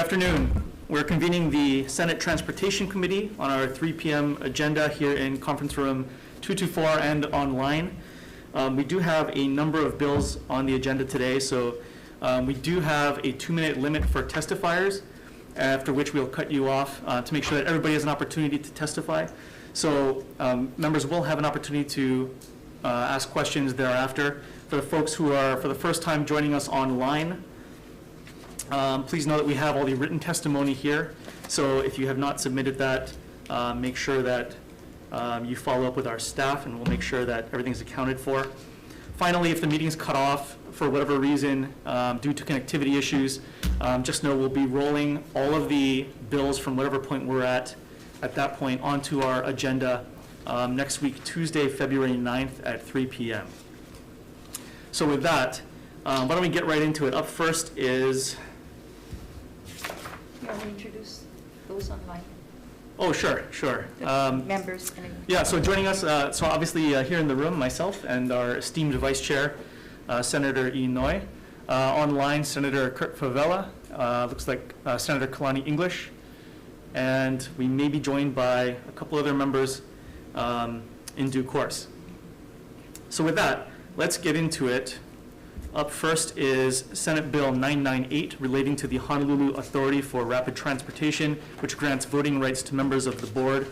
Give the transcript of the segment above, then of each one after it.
afternoon. We're convening the Senate Transportation Committee on our 3 p.m. agenda here in conference room 224 and online. We do have a number of bills on the agenda today, so we do have a 2-minute limit for testifiers, after which we'll cut you off to make sure that everybody has an opportunity to testify. So members will have an opportunity to ask questions thereafter. For the folks who are for the first time joining us online, please know that we have all the written testimony here. So if you have not submitted that, make sure that you follow up with our staff, and we'll make sure that everything's accounted for. Finally, if the meeting's cut off for whatever reason due to connectivity issues, just know we'll be rolling all of the bills from whatever point we're at that point onto our agenda next week, Tuesday, February 9th at 3 p.m. So with that, why don't we get right into it? Up first is... You want to introduce those online? Oh, sure. Members. Yeah, so joining us, so obviously here in the room, myself and our esteemed Vice Chair, Senator Inouye. Online, Senator Kurt Favela, looks like Senator Kalani English, and we may be joined by a couple other members in due course. So with that, let's get into it. Up first is Senate Bill 998 relating to the Honolulu Authority for Rapid Transportation, which grants voting rights to members of the board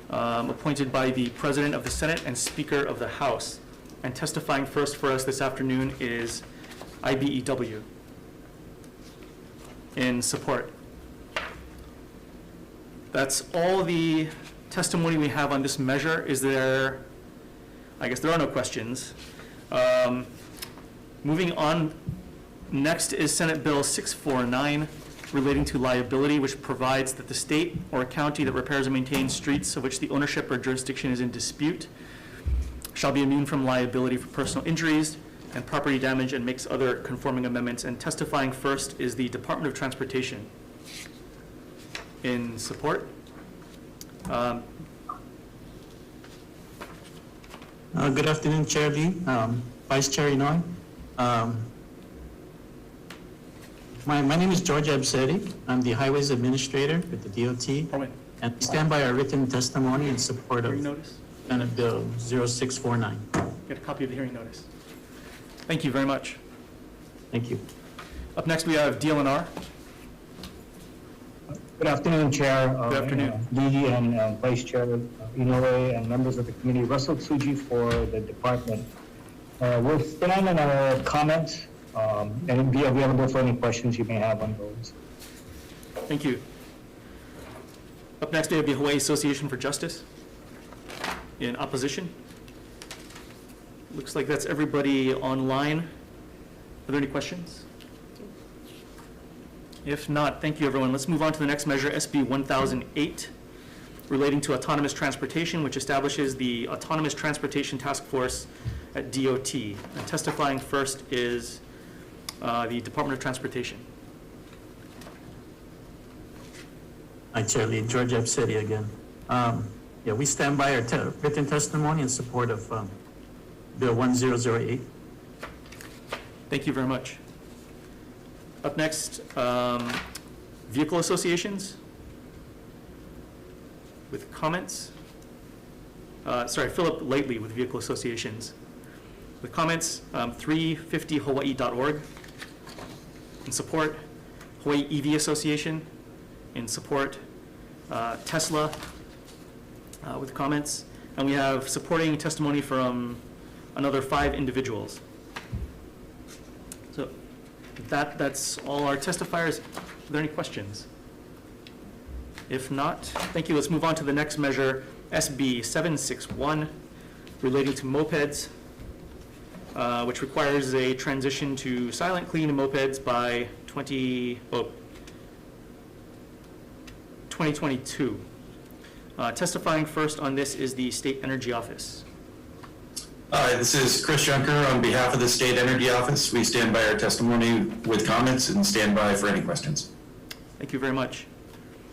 appointed by the President of the Senate and Speaker of the House. And testifying first for us this afternoon is IBEW in support. That's all the testimony we have on this measure. Is there, I guess there are no questions. Moving on, next is Senate Bill 649 relating to liability, which provides that the state or a county that repairs and maintains streets of which the ownership or jurisdiction is in dispute shall be immune from liability for personal injuries and property damage, and makes other conforming amendments. And testifying first is the Department of Transportation in support. Good afternoon, Chair Lee, Vice Chair Inouye. My name is George Abseri. I'm the Highways Administrator with the DOT, and I stand by our written testimony in support of Senate Bill 0649. Get a copy of the hearing notice. Thank you very much. Thank you. Up next, we have DLNR. Good afternoon, Chair. Good afternoon. Lee and Vice Chair Inouye and members of the committee. Russell Tsuji for the department. We'll stand on our comments and be available for any questions you may have on those. Thank you. Up next, we have the Hawai'i Association for Justice in opposition. Looks like that's everybody online. Are there any questions? If not, thank you, everyone. Let's move on to the next measure, SB 1008, relating to autonomous transportation, which establishes the Autonomous Transportation Task Force at DOT. And testifying first is the Department of Transportation. Hi, Chair Lee, George Abseri again. Yeah, we stand by our written testimony in support of Bill 1008. Thank you very much. Up next, vehicle associations with comments. Philip Lately with vehicle associations. With comments, 350hawaii.org in support, Hawaii EV Association in support, Tesla with comments, and we have supporting testimony from another 5 individuals. So that's all our testifiers. Are there any questions? If not, thank you. Let's move on to the next measure, SB 761, relating to mopeds, which requires a transition to silent clean mopeds by 2022. Testifying first on this is the State Energy Office. Hi, this is Chris Junker on behalf of the State Energy Office. We stand by our testimony with comments and stand by for any questions. Thank you very much.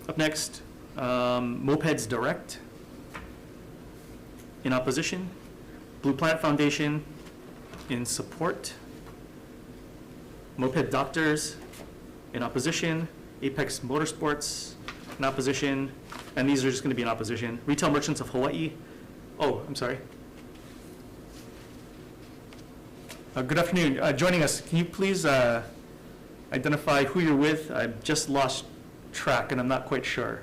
Up next, Mopeds Direct in opposition, Blue Planet Foundation in support, Moped Doctors in opposition, Apex Motorsports in opposition, and these are just going to be in opposition. Retail Merchants of Hawai'i. Oh, I'm sorry. Good afternoon. Joining us, can you please identify who you're with? I've just lost track and I'm not quite sure.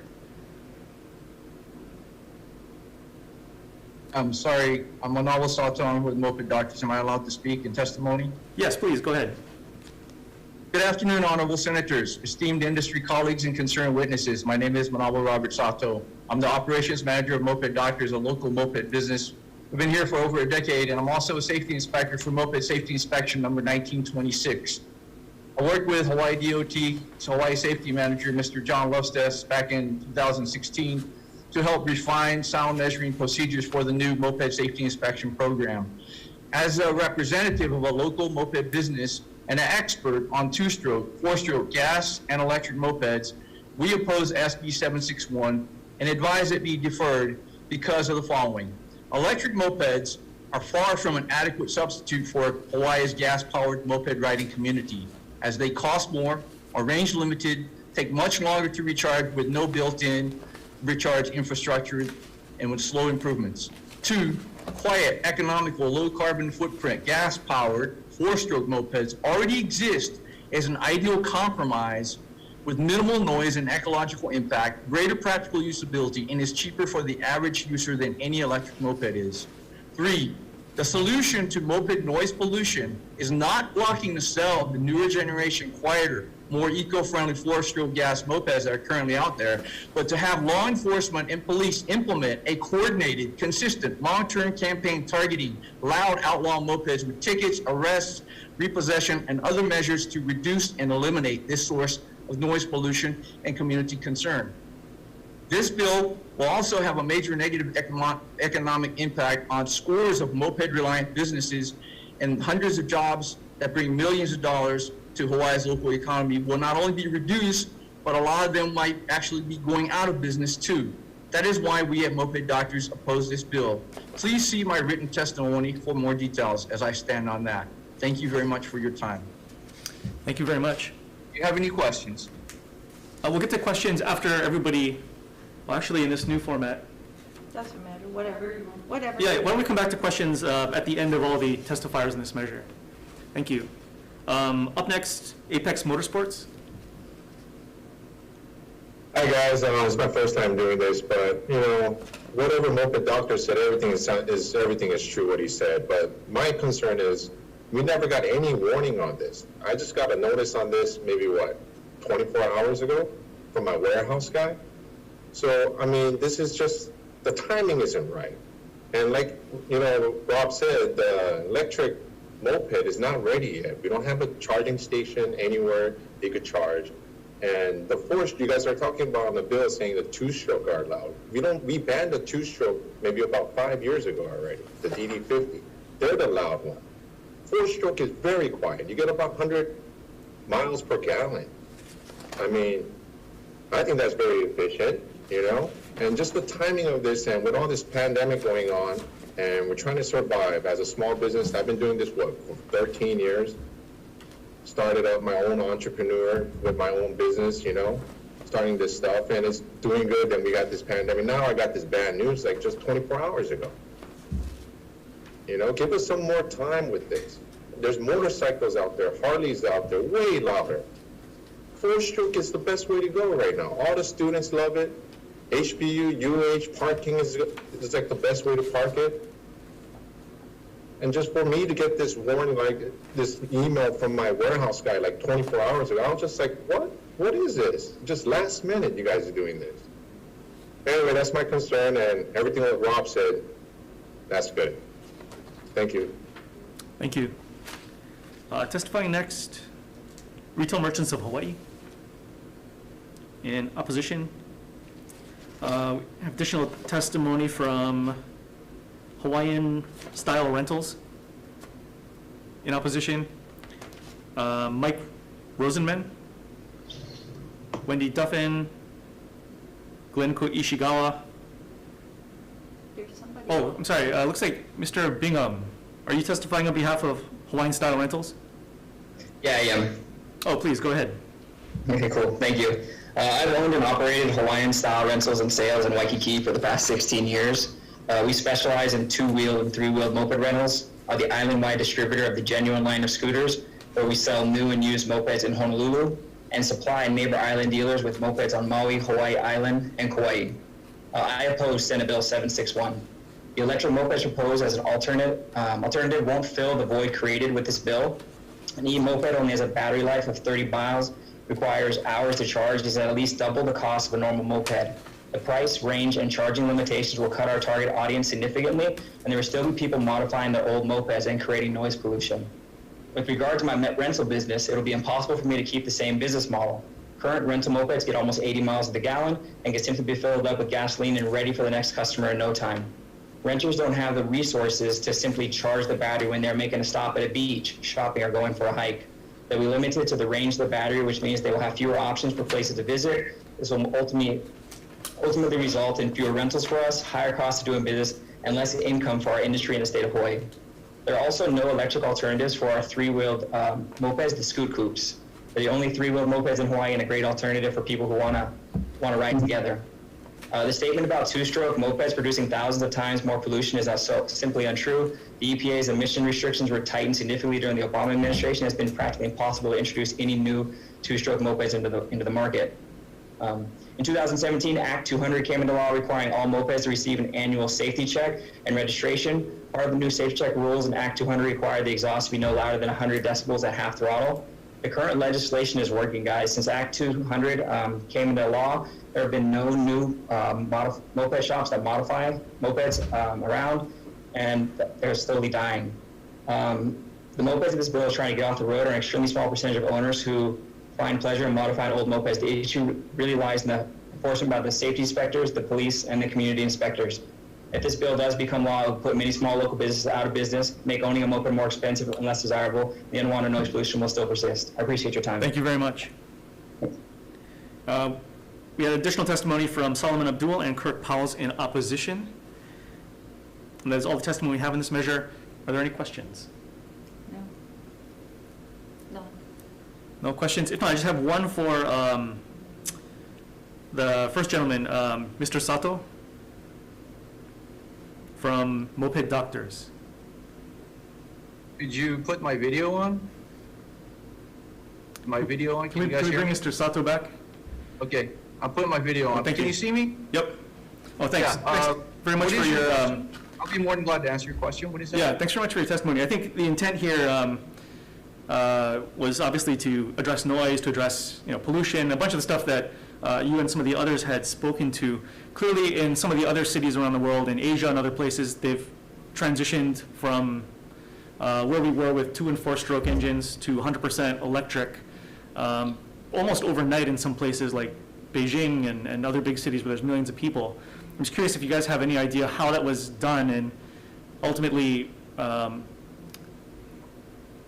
I'm sorry, I'm Manawa Sato, I'm with Moped Doctors. Am I allowed to speak in testimony? Yes, please, go ahead. Good afternoon, honorable senators, esteemed industry colleagues and concerned witnesses. My name is Manawa Robert Sato. I'm the operations manager of Moped Doctors, a local moped business. We've been here for over a decade, and I'm also a safety inspector for Moped Safety Inspection number 1926. I worked with Hawaii DOT's Hawaii Safety Manager, Mr. John Lovestess, back in 2016 to help refine sound measuring procedures for the new Moped Safety Inspection program. As a representative of a local moped business and an expert on two-stroke, four-stroke gas and electric mopeds, we oppose SB 761 and advise it be deferred because of the following. Electric mopeds are far from an adequate substitute for Hawaii's gas-powered moped riding community, as they cost more, are range limited, take much longer to recharge with no built-in recharge infrastructure and with slow improvements. 2, quiet, economical, low carbon footprint, gas-powered, four-stroke mopeds already exist as an ideal compromise with minimal noise and ecological impact, greater practical usability, and is cheaper for the average user than any electric moped is. 3, the solution to moped noise pollution is not blocking the sale of the newer generation, quieter, more eco-friendly four-stroke gas mopeds that are currently out there, but to have law enforcement and police implement a coordinated, consistent, long-term campaign targeting loud outlaw mopeds with tickets, arrests, repossession, and other measures to reduce and eliminate this source of noise pollution and community concern. This bill will also have a major negative economic impact on scores of moped-reliant businesses, and hundreds of jobs that bring millions of dollars to Hawaii's local economy will not only be reduced, but a lot of them might actually be going out of business too. That is why we at Moped Doctors oppose this bill. Please see my written testimony for more details as I stand on that. Thank you very much for your time. Thank you very much. Do you have any questions? We'll get to questions after everybody, well, actually in this new format. Doesn't matter, whatever. Whatever. Yeah, why don't we come back to questions at the end of all the testifiers in this measure? Thank you. Up next, Apex Motorsports. Hi guys, it's my first time doing this, but you know, whatever Moped Doctor said, everything is true what he said. But my concern is we never got any warning on this. I just got a notice on this maybe 24 hours ago from my warehouse guy. So I mean, this is just, the timing isn't right. And like Rob said, the electric moped is not ready yet. We don't have a charging station anywhere they could charge. And the force you guys are talking about on the bill saying the two-stroke are allowed. We banned the two-stroke maybe about 5 years ago already, the DD50. They're the loud one. Four-stroke is very quiet. You get about 100 miles per gallon. I mean, I think that's very efficient, And just the timing of this, and with all this pandemic going on, and we're trying to survive as a small business. I've been doing this, for 13 years. Started up my own entrepreneur with my own business, starting this stuff, and it's doing good. Then we got this pandemic. Now I got this bad news like just 24 hours ago. Give us some more time with this. There's motorcycles out there, Harleys out there, way louder. Four-stroke is the best way to go right now. All the students love it. HBU, UH, parking is like the best way to park it. And just for me to get this warning, like this email from my warehouse guy like 24 hours ago, I was just like, what? What is this? Just last minute you guys are doing this. Anyway, that's my concern, and everything that Rob said, that's good. Thank you. Thank you. Testifying next, Retail Merchants of Hawai'i. In opposition, we have additional testimony from Hawaiian Style Rentals. In opposition, Mike Rosenman, Wendy Duffin, Glenko Ishigawa. There's somebody. Oh, I'm sorry, looks like Mr. Bingham. Are you testifying on behalf of Hawaiian Style Rentals? Yeah, I am. Oh, please, go ahead. Okay, cool. Thank you. I've owned and operated Hawaiian-style rentals and sales in Waikiki for the past 16 years. We specialize in two-wheeled and three-wheeled moped rentals, are the island-wide distributor of the Genuine line of scooters, where we sell new and used mopeds in Honolulu, and supply neighbor island dealers with mopeds on Maui, Hawaii Island, and Kauai. I oppose Senate Bill 761. The electric mopeds proposed as an alternative won't fill the void created with this bill. An e-moped only has a battery life of 30 miles, requires hours to charge, is at least double the cost of a normal moped. The price, range, and charging limitations will cut our target audience significantly, and there will still be people modifying their old mopeds and creating noise pollution. With regard to my rental business, it will be impossible for me to keep the same business model. Current rental mopeds get almost 80 miles to the gallon and can simply be filled up with gasoline and ready for the next customer in no time. Renters don't have the resources to simply charge the battery when they're making a stop at a beach, shopping, or going for a hike. They'll be limited to the range of the battery, which means they will have fewer options for places to visit. This will ultimately result in fewer rentals for us, higher costs of doing business, and less income for our industry in the state of Hawaii. There are also no electric alternatives for our three-wheeled mopeds, the scoot coupes. They're the only three-wheeled mopeds in Hawaii and a great alternative for people who want to ride together. The statement about two-stroke mopeds producing thousands of times more pollution is simply untrue. The EPA's emission restrictions were tightened significantly during the Obama administration. It's been practically impossible to introduce any new two-stroke mopeds into the market. In 2017, Act 200 came into law requiring all mopeds to receive an annual safety check and registration. Part of the new safety check rules in Act 200 required the exhaust to be no louder than 100 decibels at half throttle. The current legislation is working, guys. Since Act 200 came into law, there have been no new moped shops that modify mopeds around, and they're slowly dying. The mopeds of this bill is trying to get off the road are an extremely small percentage of owners who find pleasure in modifying old mopeds. The issue really lies in the enforcement by the safety inspectors, the police, and the community inspectors. If this bill does become law, it will put many small local businesses out of business, make owning a moped more expensive and less desirable. The unwanted noise pollution will still persist. I appreciate your time. Thank you very much. We had additional testimony from Solomon Abdul and Kirk Powell's in opposition. And that is all the testimony we have in this measure. Are there any questions? No. No. No questions? If not, I just have one for the first gentleman, Mr. Sato from Moped Doctors. Did you put my video on? My video on? Can we you guys hear bring me? Mr. Sato back? Okay, I'll put my video on. thank Can you. you see me? Yep. Oh, thanks. Yeah, Thanks very much what for is your, question? I'll be more than glad to answer your question. What is that? yeah, thanks very much for your testimony. I think the intent here was obviously to address noise, to address pollution, a bunch of the stuff that you and some of the others had spoken to. Clearly, in some of the other cities around the world, in Asia and other places, they've transitioned from where we were with 2- and 4-stroke engines to 100% electric, almost overnight in some places like Beijing and other big cities where there's millions of people. I'm just curious if you guys have any idea how that was done and ultimately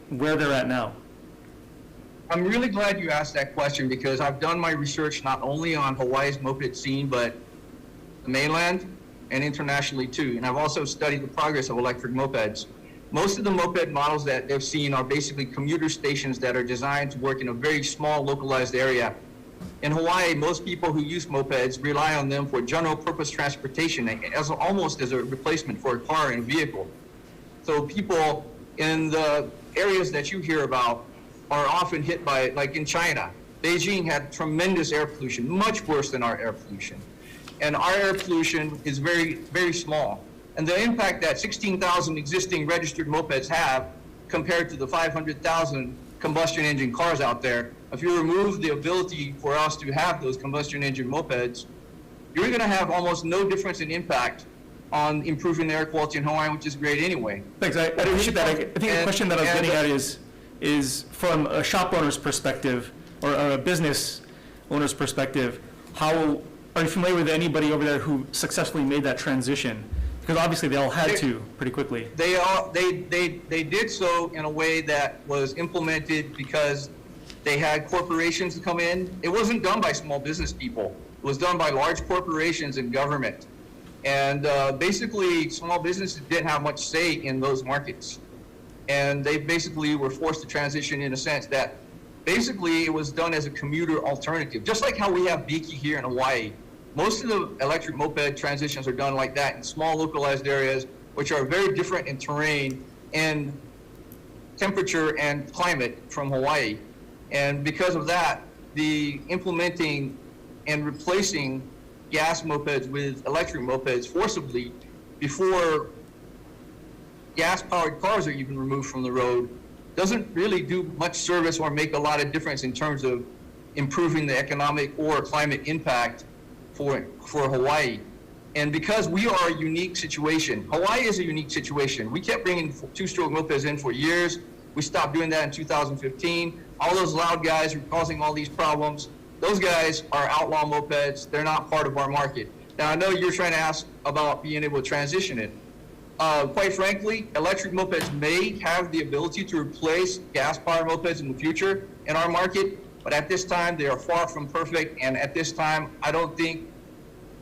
where they're at now. I'm really glad you asked that question because I've done my research not only on Hawaii's moped scene, but the mainland and internationally too. And I've also studied the progress of electric mopeds. Most of the moped models that they've seen are basically commuter stations that are designed to work in a very small localized area. In Hawaii, most people who use mopeds rely on them for general purpose transportation almost as a replacement for a car and a vehicle. So people in the areas that you hear about are often hit by, like in China, Beijing had tremendous air pollution, much worse than our air pollution. And our air pollution is very, very small. And the impact that 16,000 existing registered mopeds have compared to the 500,000 combustion engine cars out there, if you remove the ability for us to have those combustion engine mopeds, you're gonna have almost no difference in impact on improving the air quality in Hawaii, which is great anyway. Thanks, I appreciate that. I think the question that I was getting at is from a shop owner's perspective or a business owner's perspective, how are you familiar with anybody over there who successfully made that transition? Because obviously they all had to pretty quickly. They did so in a way that was implemented because they had corporations come in. It wasn't done by small business people. It was done by large corporations and government. And basically, small businesses didn't have much say in those markets. And they basically were forced to transition in a sense that basically it was done as a commuter alternative, just like how we have Biki here in Hawaii. Most of the electric moped transitions are done like that in small localized areas, which are very different in terrain and temperature and climate from Hawaii. And because of that, the implementing and replacing gas mopeds with electric mopeds forcibly before gas-powered cars are even removed from the road doesn't really do much service or make a lot of difference in terms of improving the economic or climate impact for Hawaii. And because we are a unique situation, Hawaii is a unique situation. We kept bringing two-stroke mopeds in for years. We stopped doing that in 2015. All those loud guys who are causing all these problems, those guys are outlaw mopeds. They're not part of our market. Now, I know you're trying to ask about being able to transition it. Quite frankly, electric mopeds may have the ability to replace gas-powered mopeds in the future in our market, but at this time, they are far from perfect. And at this time, I don't think,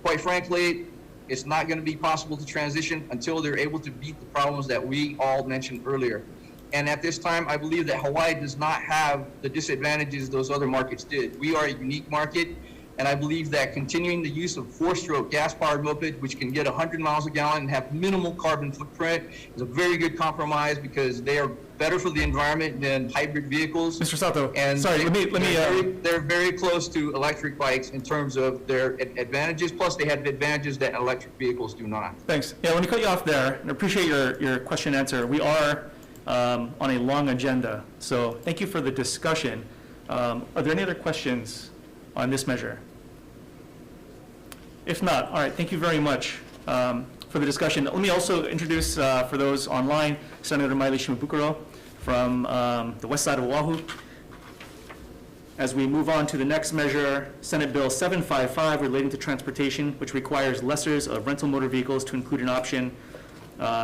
quite frankly, it's not going to be possible to transition until they're able to beat the problems that we all mentioned earlier. And at this time, I believe that Hawaii does not have the disadvantages those other markets did. We are a unique market, and I believe that continuing the use of four-stroke gas-powered moped, which can get 100 miles a gallon and have minimal carbon footprint, is a very good compromise because they are better for the environment than hybrid vehicles. Mr. Sato, And sorry, they're very close to electric bikes in terms of their advantages. Plus, they have advantages that electric vehicles do not. thanks. Yeah, let me cut you off there, and I appreciate your question and answer. We are on a long agenda, so thank you for the discussion. Are there any other questions on this measure? If not, all right, thank you very much for the discussion. Let me also introduce, for those online, Senator Maile Shimabukuro from the west side of Oahu. As we move on to the next measure, Senate Bill 755 relating to transportation, which requires lessors of rental motor vehicles to include an option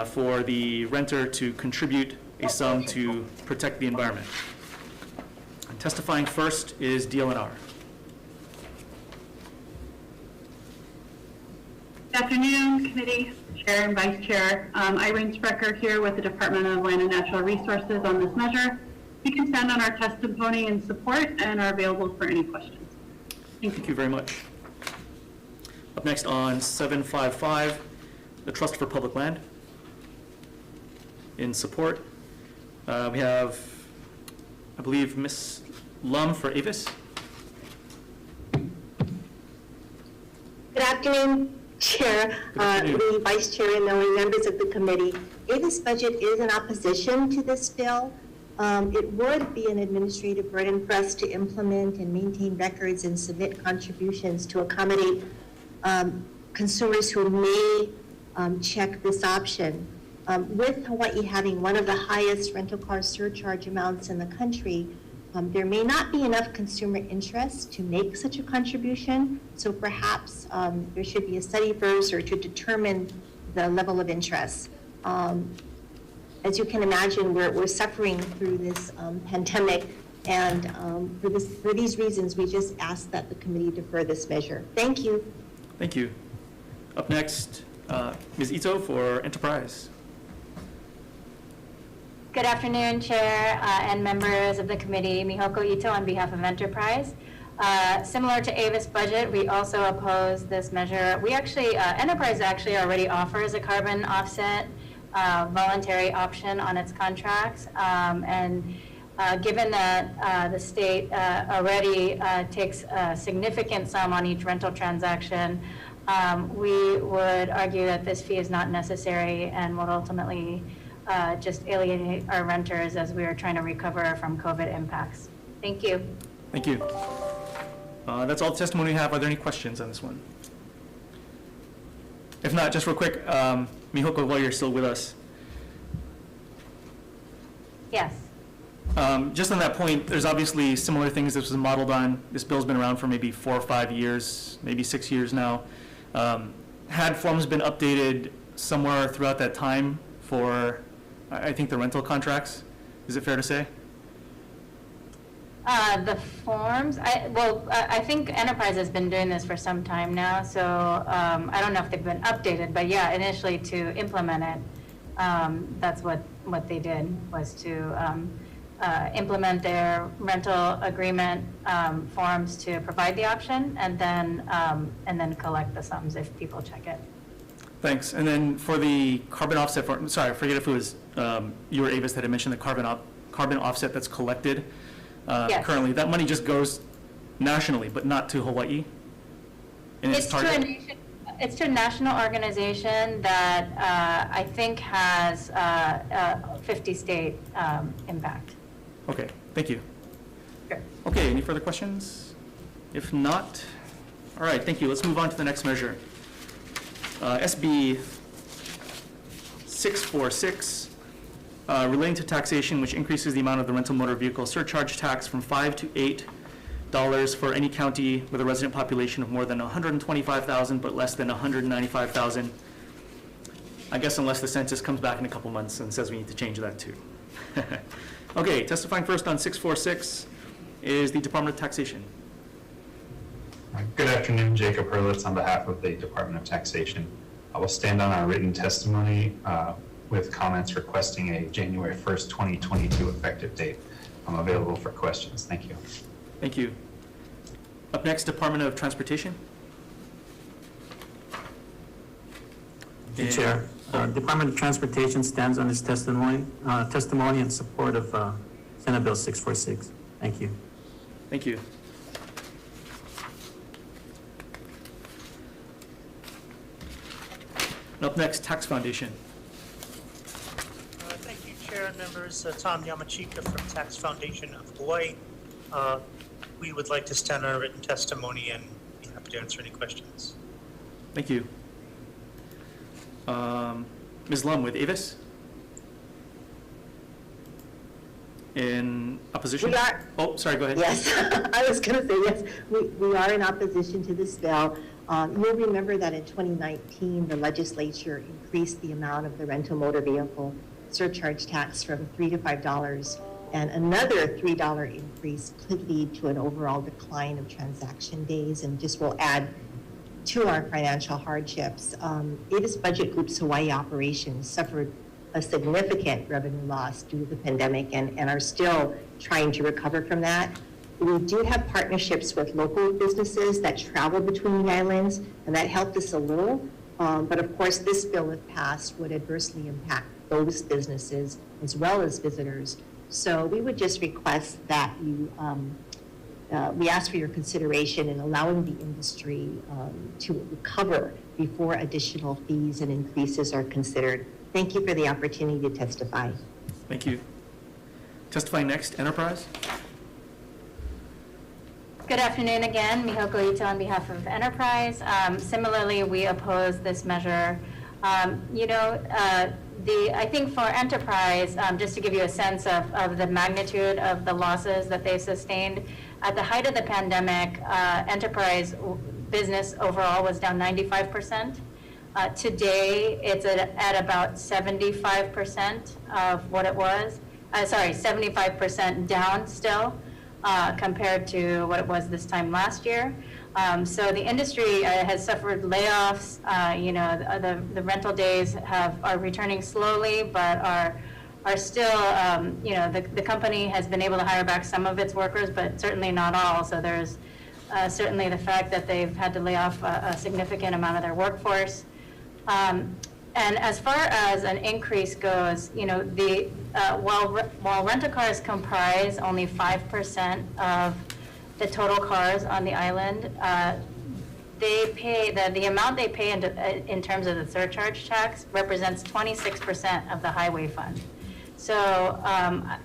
for the renter to contribute a sum to protect the environment. Testifying first is DLNR. Good afternoon, committee, chair and vice chair. Irene Sprecher here with the Department of Land and Natural Resources on this measure. We can stand on our testimony in support and are available for any questions. Thank you very much. Up next on 755, the Trust for Public Land. In support, we have, I believe, Ms. Lum for Avis. Good afternoon, Chair, the Vice Chair, and knowing members of the committee. Avis budget is in opposition to this bill. It would be an administrative burden for us to implement and maintain records and submit contributions to accommodate consumers who may check this option. With Hawaii having one of the highest rental car surcharge amounts in the country, there may not be enough consumer interest to make such a contribution, so perhaps there should be a study first or to determine the level of interest. As you can imagine, we're suffering through this pandemic, and for these reasons, we just ask that the committee defer this measure. Thank you. Thank you. Up next, Ms. Ito for Enterprise. Good afternoon, Chair and members of the committee. Mihoko Ito on behalf of Enterprise. Similar to Avis budget, we also oppose this measure. We actually, Enterprise actually already offers a carbon offset voluntary option on its contracts. Given that the state already takes a significant sum on each rental transaction, we would argue that this fee is not necessary and would ultimately just alienate our renters as we are trying to recover from COVID impacts. Thank you. Thank you. That's all the testimony we have. Are there any questions on this one? If not, just real quick, Mihoko, while you're still with us. Yes. Just on that point, there's obviously similar things this was modeled on. This bill's been around for maybe 4 or 5 years, maybe 6 years now. Had forms been updated somewhere throughout that time for, I think, the rental contracts? Is it fair to say? The forms, I think Enterprise has been doing this for some time now, so I don't know if they've been updated, but yeah, initially to implement it, that's what they did, was to implement their rental agreement forms to provide the option, and then collect the sums if people check it. Thanks. And then for the carbon offset, sorry, I forget if it was you or Avis that had mentioned the carbon offset that's collected Yes. currently. That money just goes nationally, but not to Hawaii? And It's to a national organization that I think has 50-state impact. Okay, thank you. Sure. Okay, any further questions? If not, all right, thank you. Let's move on to the next measure. SB 646, relating to taxation, which increases the amount of the rental motor vehicle surcharge tax from $5 to $8 for any county with a resident population of more than 125,000 but less than 195,000. I guess unless the census comes back in a couple months and says we need to change that too. Okay, testifying first on 646 is the Department of Taxation. Good afternoon, Jacob Hurlitz on behalf of the Department of Taxation. I will stand on our written testimony with comments requesting a January 1st, 2022 effective date. I'm available for questions. Thank you. Thank you. Up next, Department of Transportation. Mr. Chair, Department of Transportation stands on its testimony in support of Senate Bill 646. Thank you. Thank you. And up next, Tax Foundation. Thank you, Chair and members. Tom Yamachika from Tax Foundation of Hawaii. We would like to stand on our written testimony and be happy to answer any questions. Thank you. Ms. Lum with Avis? In opposition? We are. Oh, sorry, go ahead. Yes, I was going to say yes. We are in opposition to this bill. You'll remember that in 2019, the legislature increased the amount of the rental motor vehicle surcharge tax from $3 to $5, and another $3 increase could lead to an overall decline of transaction days and just will add to our financial hardships. Avis Budget Group's Hawaii operations suffered a significant revenue loss due to the pandemic and are still trying to recover from that. We do have partnerships with local businesses that travel between the islands, and that helped us a little. But of course, this bill, if passed, would adversely impact those businesses as well as visitors. So we would just request that you, we ask for your consideration in allowing the industry to recover before additional fees and increases are considered. Thank you for the opportunity to testify. Thank you. Testifying next, Enterprise. Good afternoon again, Mihoko Ito on behalf of Enterprise. Similarly, we oppose this measure. I think for Enterprise, just to give you a sense of the magnitude of the losses that they've sustained, at the height of the pandemic, Enterprise business overall was down 95%. Today, it's at about 75% of what it was. 75% down still. Compared to what it was this time last year. So the industry has suffered layoffs. The rental days are returning slowly, but are still, the company has been able to hire back some of its workers, but certainly not all. So there's certainly the fact that they've had to lay off a significant amount of their workforce. And as far as an increase goes, while rental cars comprise only 5% of the total cars on the island, they pay the amount they pay in terms of the surcharge tax represents 26% of the highway fund. So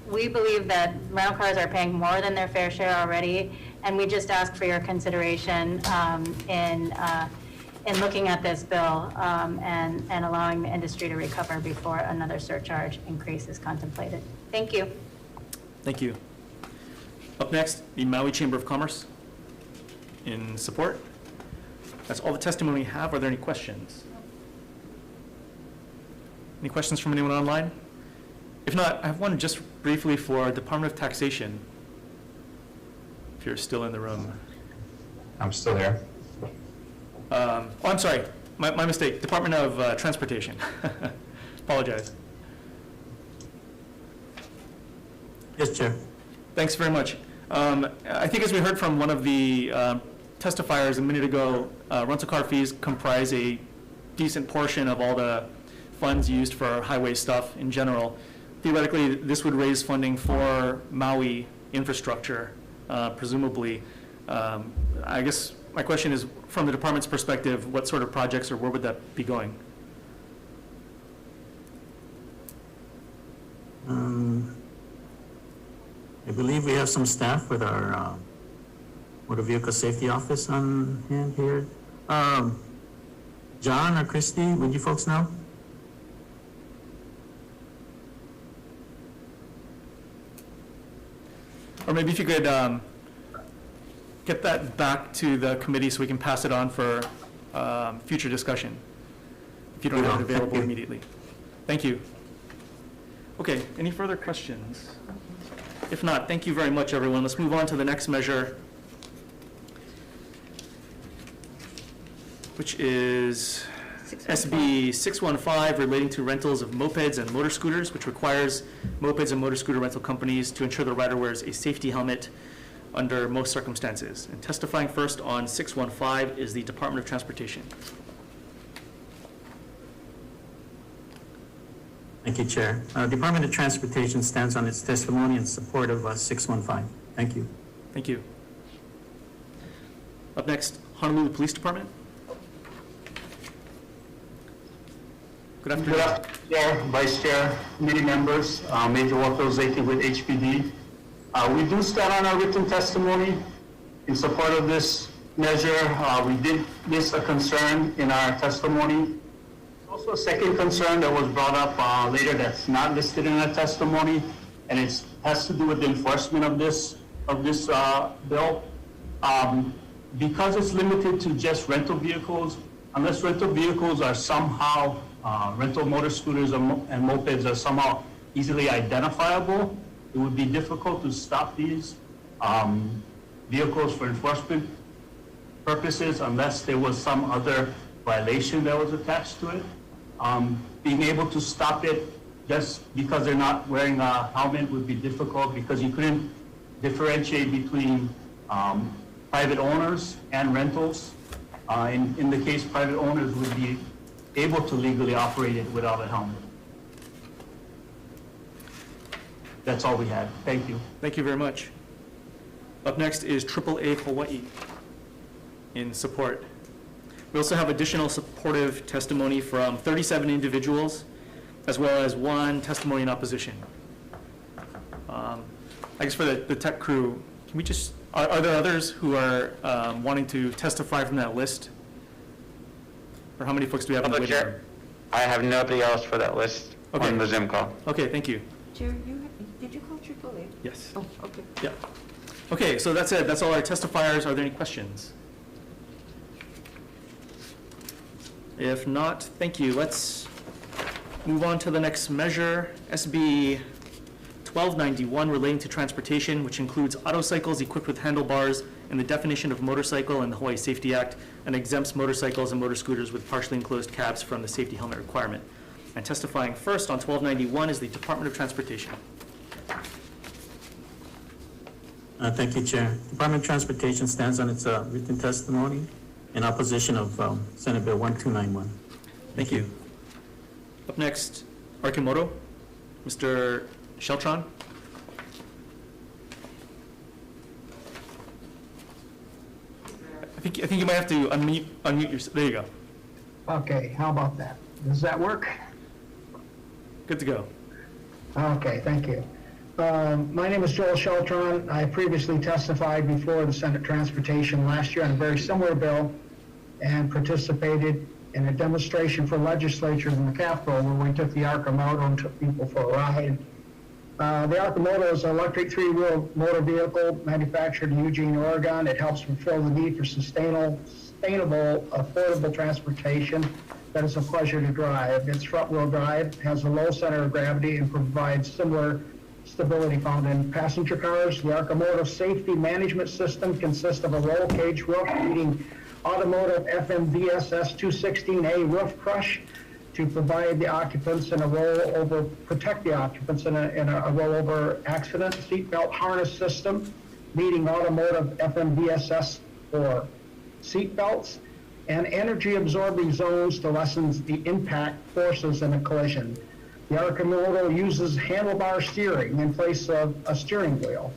we believe that rental cars are paying more than their fair share already, and we just ask for your consideration in looking at this bill and allowing the industry to recover before another surcharge increase is contemplated. Thank you. Thank you. Up next, the Maui Chamber of Commerce in support. That's all the testimony we have. Are there any questions? Any questions from anyone online? If not, I have one just briefly for Department of Taxation, if you're still in the room. I'm still here. I'm sorry, my mistake, Department of Transportation. Apologize. Yes, Chair. Thanks very much. I think as we heard from one of the testifiers a minute ago, rental car fees comprise a decent portion of all the funds used for highway stuff in general. Theoretically, this would raise funding for Maui infrastructure, presumably. I guess my question is, from the department's perspective, what sort of projects or where would that be going? I believe we have some staff with our Motor Vehicle Safety Office on hand here. John or Christy, would you folks know? Or maybe if you could get that back to the committee so we can pass it on for future discussion, if you don't have it available immediately. Thank you. Okay, any further questions? If not, thank you very much, everyone. Let's move on to the next measure, which is SB 615 relating to rentals of mopeds and motor scooters, which requires mopeds and motor scooter rental companies to ensure the rider wears a safety helmet under most circumstances. And testifying first on 615 is the Department of Transportation. Thank you, Chair. Department of Transportation stands on its testimony in support of 615. Thank you. Thank you. Up next, Honolulu Police Department. Good afternoon. Good afternoon, Chair, Vice Chair, committee members, Major Walter Ozeki with HPD. We do stand on our written testimony in support of this measure. We did list a concern in our testimony. Also a second concern that was brought up later that's not listed in our testimony, and it has to do with the enforcement of this bill. Because it's limited to just rental vehicles, unless rental vehicles are somehow, rental motor scooters and mopeds are somehow easily identifiable, it would be difficult to stop these vehicles for enforcement purposes unless there was some other violation that was attached to it. Being able to stop it just because they're not wearing a helmet would be difficult because you couldn't differentiate between private owners and rentals. In the case, private owners would be able to legally operate it without a helmet. That's all we had. Thank you. Thank you very much. Up next is AAA Hawai'i in support. We also have additional supportive testimony from 37 individuals, as well as one testimony in opposition. I guess for the tech crew, can we just, are there others who are wanting to testify from that list? Or how many folks do we have on the waiting room? I have nobody else for that list on the Zoom call. Okay, thank you. Chair, did you call AAA? Yes. Oh, okay. Yeah. Okay, so that's it. That's all our testifiers. Are there any questions? If not, thank you. Let's move on to the next measure, SB 1291 relating to transportation, which includes autocycles equipped with handlebars and the definition of motorcycle in the Hawaii Safety Act, and exempts motorcycles and motor scooters with partially enclosed cabs from the safety helmet requirement. And testifying first on 1291 is the Department of Transportation. Thank you, Chair. Department of Transportation stands on its written testimony in opposition of Senate Bill 1291. Thank you. Up next, Arkimoto, Mr. Sheltron. I think you might have to unmute yourself. There you go. Okay, how about that? Does that work? Good to go. Okay, thank you. My name is Joel Sheltron. I previously testified before the Senate Transportation last year on a very similar bill and participated in a demonstration for legislatures in the Capitol where we took the Arkimoto and took people for a ride. The Arkimoto is an electric three-wheel motor vehicle manufactured in Eugene, Oregon. It helps fulfill the need for sustainable, affordable transportation that is a pleasure to drive. It's front-wheel drive, has a low center of gravity, and provides similar stability found in passenger cars. The Arkimoto safety management system consists of a roll cage roof feeding automotive FMVSS 216A roof crush, to provide the occupants in a rollover, protect the occupants in a rollover accident, seatbelt harness system, meeting automotive FMVSS for seatbelts, and energy absorbing zones to lessen the impact forces in a collision. The Arcimoto uses handlebar steering in place of a steering wheel.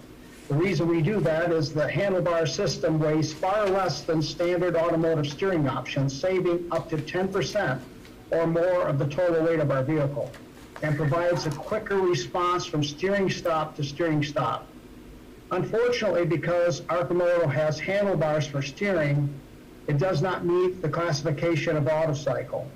The reason we do that is the handlebar system weighs far less than standard automotive steering options, saving up to 10% or more of the total weight of our vehicle, and provides a quicker response from steering stop to steering stop. Unfortunately, because Arcimoto has handlebars for steering, it does not meet the classification of autocycle.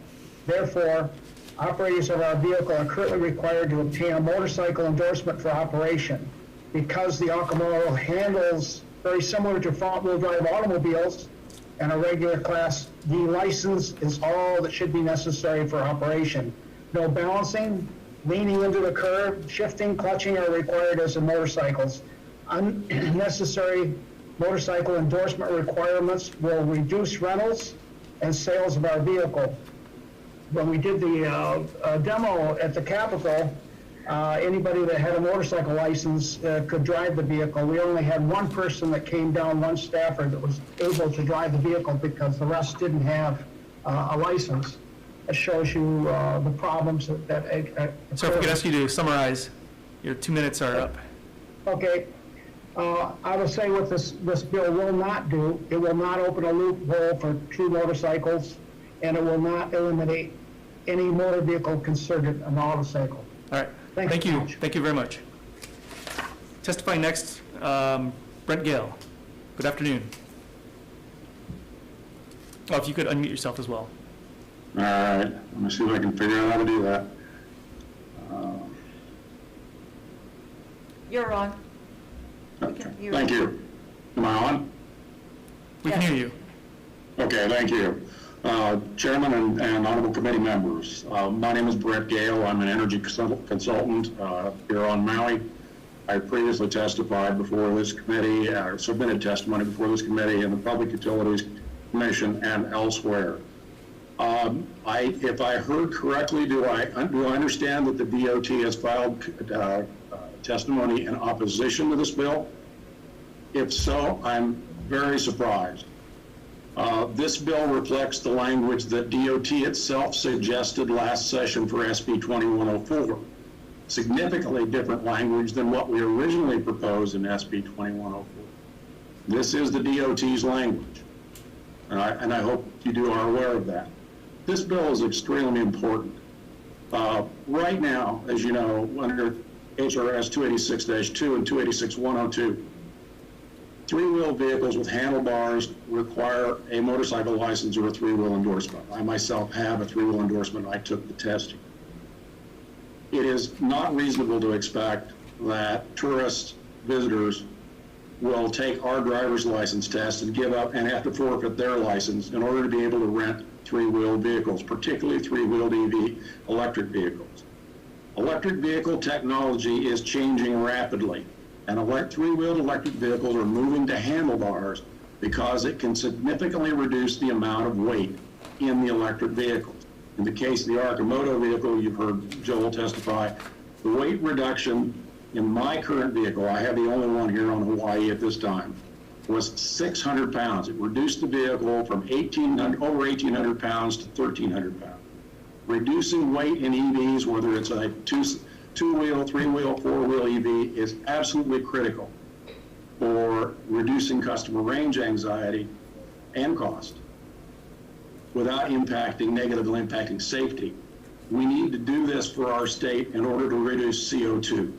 Therefore, operators of our vehicle are currently required to obtain a motorcycle endorsement for operation. Because the Arcimoto handles very similar to front-wheel drive automobiles, and a regular Class D license is all that should be necessary for operation. No balancing, leaning into the curb, shifting, clutching are required as in motorcycles. Unnecessary motorcycle endorsement requirements will reduce rentals and sales of our vehicle. When we did the demo at the Capitol, anybody that had a motorcycle license could drive the vehicle. We only had one person that came down, one staffer that was able to drive the vehicle because the rest didn't have a license. It shows you the problems that So if we could ask you to summarize, your 2 minutes are up. Okay. I will say what this bill will not do, it will not open a loophole for true motorcycles, and it will not eliminate any motor vehicle considered a motorcycle. All right. Thank you. Thank you very much. Testifying next, Brent Gale. Good afternoon. Oh, if you could unmute yourself as well. All right. Let me see if I can figure out how to do that. You're on. Okay. Thank you. Am I on? We can hear you. Okay, thank you. Chairman and honorable committee members, my name is Brett Gale. I'm an energy consultant here on Maui. I previously testified before this committee, submitted testimony before this committee and the Public Utilities Commission and elsewhere. If I heard correctly, do I understand that the DOT has filed testimony in opposition to this bill? If so, I'm very surprised. This bill reflects the language that DOT itself suggested last session for SB 2104. Significantly different language than what we originally proposed in SB 2104. This is the DOT's language, and I hope you are aware of that. This bill is extremely important. Right now, as you know, under TRS 286-2 and 286-102, three-wheel vehicles with handlebars require a motorcycle license or a three-wheel endorsement. I myself have a three-wheel endorsement. I took the test. It is not reasonable to expect that tourist visitors will take our driver's license test and give up and have to forfeit their license in order to be able to rent three-wheel vehicles, particularly three-wheeled EV electric vehicles. Electric vehicle technology is changing rapidly, and three-wheeled electric vehicles are moving to handlebars because it can significantly reduce the amount of weight in the electric vehicles. In the case of the Arcimoto vehicle, you've heard Joel testify, the weight reduction in my current vehicle, I have the only one here on Hawai'i at this time, was 600 pounds. It reduced the vehicle from over 1,800 pounds to 1,300 pounds. Reducing weight in EVs, whether it's a two-wheel, three-wheel, four-wheel EV, is absolutely critical for reducing customer range anxiety and cost without negatively impacting safety. We need to do this for our state in order to reduce CO2.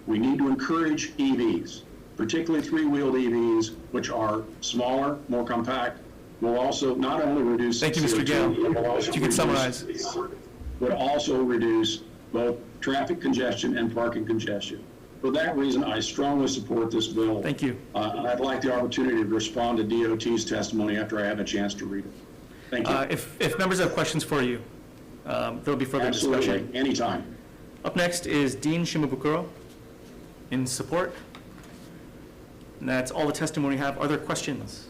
We need to encourage EVs, particularly three-wheeled EVs, which are smaller, more compact, will also not only reduce Thank you, Mr. Gale. If you could summarize. Would also reduce both traffic congestion and parking congestion. For that reason, I strongly support this bill. Thank you. I'd like the opportunity to respond to DOT's testimony after I have a chance to read it. Thank you. If members have questions for you, there'll be further discussion. Absolutely, anytime. Up next is Dean Shimabukuro in support. And that's all the testimony we have. Are there questions?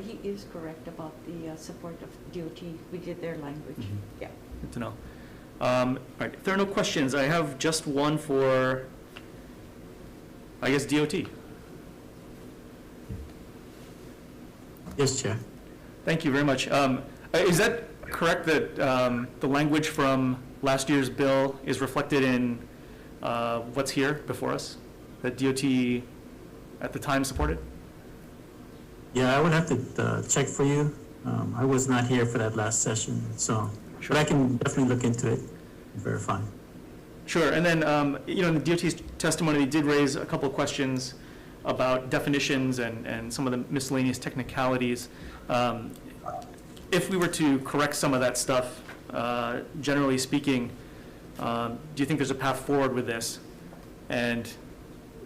he is correct about the support of DOT. We did their language. Yeah. Good to know. All right, if there are no questions, I have just one for, I guess, DOT. Yes, Chair. Thank you very much. Is that correct that the language from last year's bill is reflected in what's here before us, that DOT at the time supported? Yeah, I would have to check for you. I was not here for that last session, so, but I can definitely look into it and verify. Sure, and then, in the DOT's testimony, they did raise a couple of questions about definitions and some of the miscellaneous technicalities. If we were to correct some of that stuff, generally speaking, do you think there's a path forward with this? And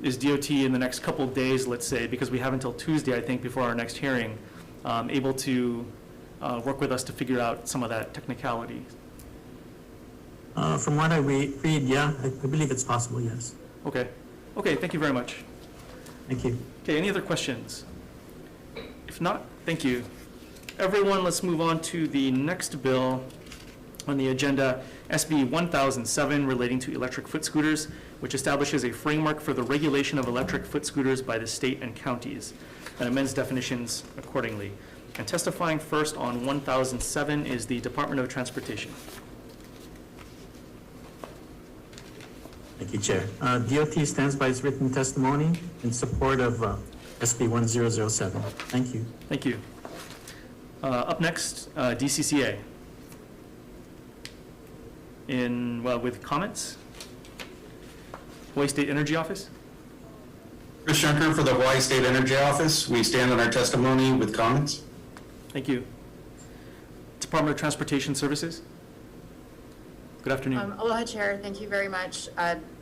is DOT in the next couple of days, let's say, because we have until Tuesday, I think, before our next hearing, able to work with us to figure out some of that technicality? From what I read, yeah, I believe it's possible, yes. Okay. Okay, thank you very much. Thank you. Okay, any other questions? If not, thank you. Everyone, let's move on to the next bill on the agenda, SB 1007, relating to electric foot scooters, which establishes a framework for the regulation of electric foot scooters by the state and counties, and amends definitions accordingly. And testifying first on 1007 is the Department of Transportation. Thank you, Chair. DOT stands by its written testimony in support of SB 1007. Thank you. Thank you. Up next, DCCA. With comments? Hawaii State Energy Office? Chris Junker for the Hawaii State Energy Office. We stand on our testimony with comments. Thank you. Department of Transportation Services? Good afternoon. Aloha, Chair. Thank you very much.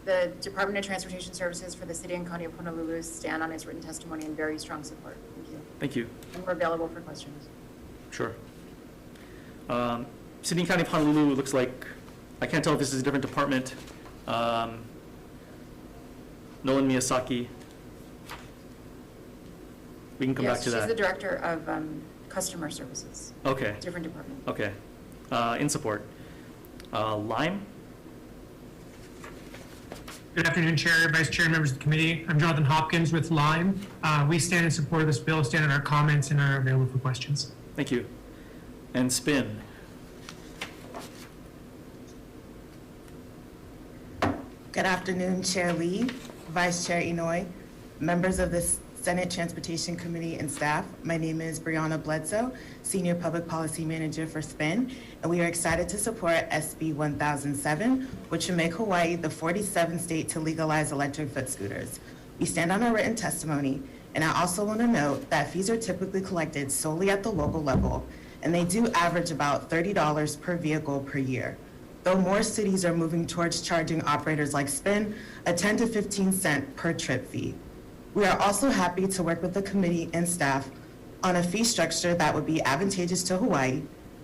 The Department of Transportation Services for the City and County of Honolulu stand on its written testimony in very strong support. Thank you. Thank you. And we're available for questions. Sure. City and County of Honolulu looks like, I can't tell if this is a different department. Nolan Miyazaki. We can come back to that. Yes, she's the Director of Customer Services. Okay. Different department. Okay. In support. Lime? Good afternoon, Chair, Vice Chair, members of the committee. I'm Jonathan Hopkins with Lime. We stand in support of this bill, stand in our comments, and are available for questions. Thank you. And Spin? Good afternoon, Chair Lee, Vice Chair Inouye, members of the Senate Transportation Committee and staff. My name is Brianna Bledsoe, Senior Public Policy Manager for SPIN, and we are excited to support SB 1007, which will make Hawaii the 47th state to legalize electric foot scooters. We stand on our written testimony, and I also want to note that fees are typically collected solely at the local level, and they do average about $30 per vehicle per year. Though more cities are moving towards charging operators like SPIN a 10 to 15 cent per trip fee. We are also happy to work with the committee and staff on a fee structure that would be advantageous to Hawaii,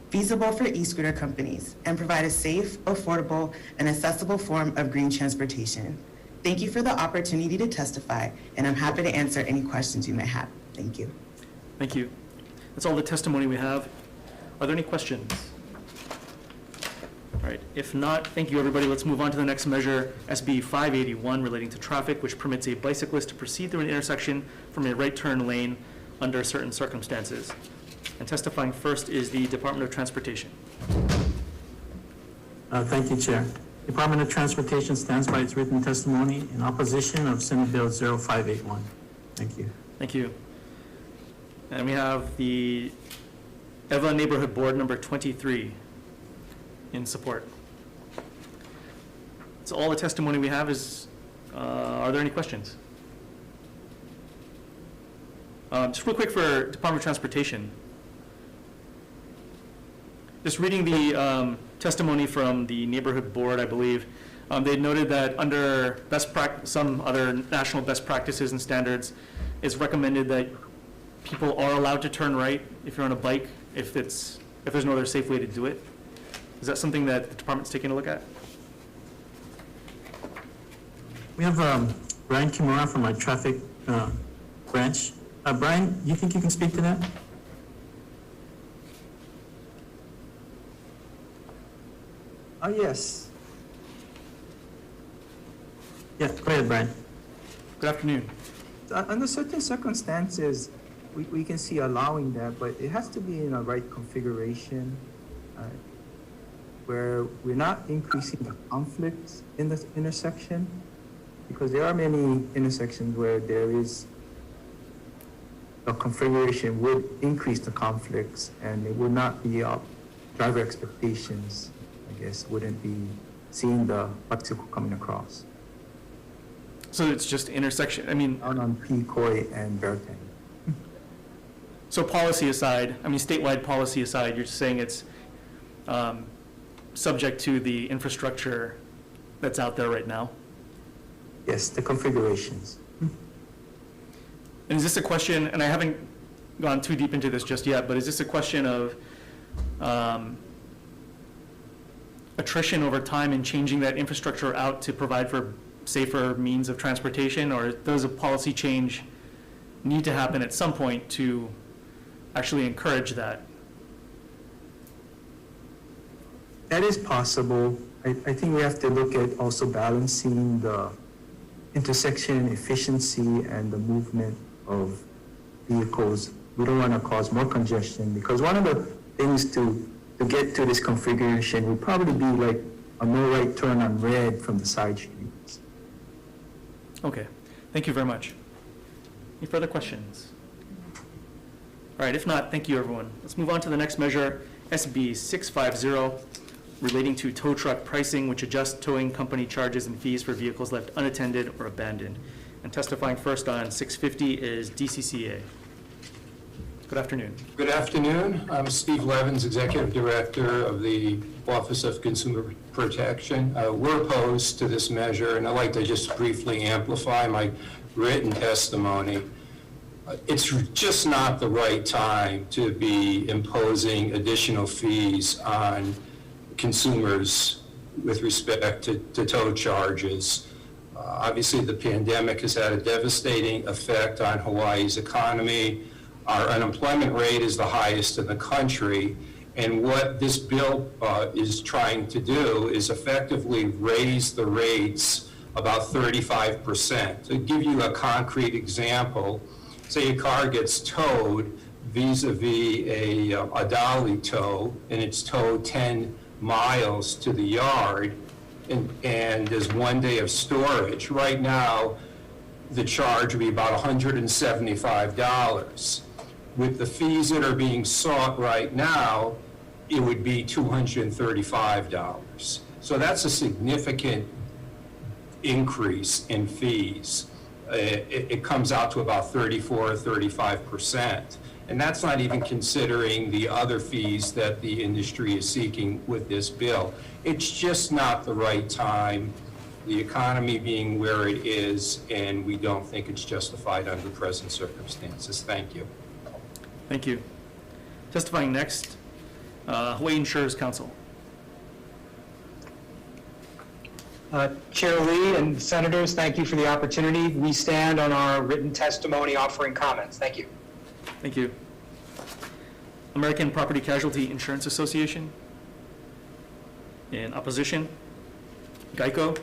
feasible for e-scooter companies, and provide a safe, affordable, and accessible form of green transportation. Thank you for the opportunity to testify, and I'm happy to answer any questions you may have. Thank you. Thank you. That's all the testimony we have. Are there any questions? All right, if not, thank you, everybody. Let's move on to the next measure, SB 581, relating to traffic, which permits a bicyclist to proceed through an intersection from a right turn lane under certain circumstances. And testifying first is the Department of Transportation. Thank you, Chair. Department of Transportation stands by its written testimony in opposition of Senate Bill 0581. Thank you. Thank you. And we have the EVA Neighborhood Board number 23 in support. So all the testimony we have is, are there any questions? Just real quick for Department of Transportation. Just reading the testimony from the Neighborhood Board, I believe, they noted that under some other national best practices and standards, it's recommended that people are allowed to turn right if you're on a bike, if there's no other safe way to do it. Is that something that the department's taking a look at? We have Brian Kimura from our traffic branch. Brian, you think you can speak to that? Yes. Yeah, go ahead, Brian. Good afternoon. Under certain circumstances, we can see allowing that, but it has to be in a right configuration where we're not increasing the conflicts in the intersection, because there are many intersections where there is a configuration would increase the conflicts, and it would not be up. Driver expectations, I guess, wouldn't be seeing the bicycle coming across. So it's just intersection, I mean. On Pecoy and Bertang. So policy aside, I mean, statewide policy aside, you're saying it's subject to the infrastructure that's out there right now? Yes, the configurations. And is this a question, and I haven't gone too deep into this just yet, but is this a question of attrition over time and changing that infrastructure out to provide for safer means of transportation, or does a policy change need to happen at some point to actually encourage that? That is possible. I think we have to look at also balancing the intersection efficiency and the movement of vehicles. We don't want to cause more congestion, because one of the things to get to this configuration would probably be like a no right turn on red from the side streets. Okay, thank you very much. Any further questions? All right, if not, thank you, everyone. Let's move on to the next measure, SB 650, relating to tow truck pricing, which adjusts towing company charges and fees for vehicles left unattended or abandoned. And testifying first on 650 is DCCA. Good afternoon. Good afternoon. I'm Steve Levins, Executive Director of the Office of Consumer Protection. We're opposed to this measure, and I'd like to just briefly amplify my written testimony. It's just not the right time to be imposing additional fees on consumers with respect to tow charges. Obviously, the pandemic has had a devastating effect on Hawaii's economy. Our unemployment rate is the highest in the country, and what this bill is trying to do is effectively raise the rates about 35%. To give you a concrete example, say a car gets towed vis-a-vis a dolly tow, and it's towed 10 miles to the yard, and there's 1 day of storage. Right now, the charge would be about $175. With the fees that are being sought right now, it would be $235. So that's a significant increase in fees. It comes out to about 34 or 35%. And that's not even considering the other fees that the industry is seeking with this bill. It's just not the right time, the economy being where it is, and we don't think it's justified under present circumstances. Thank you. Thank you. Testifying next, Hawaii Insurers Council. Chair Lee and Senators, thank you for the opportunity. We stand on our written testimony offering comments. Thank you. Thank you. American Property Casualty Insurance Association. In opposition, Geico.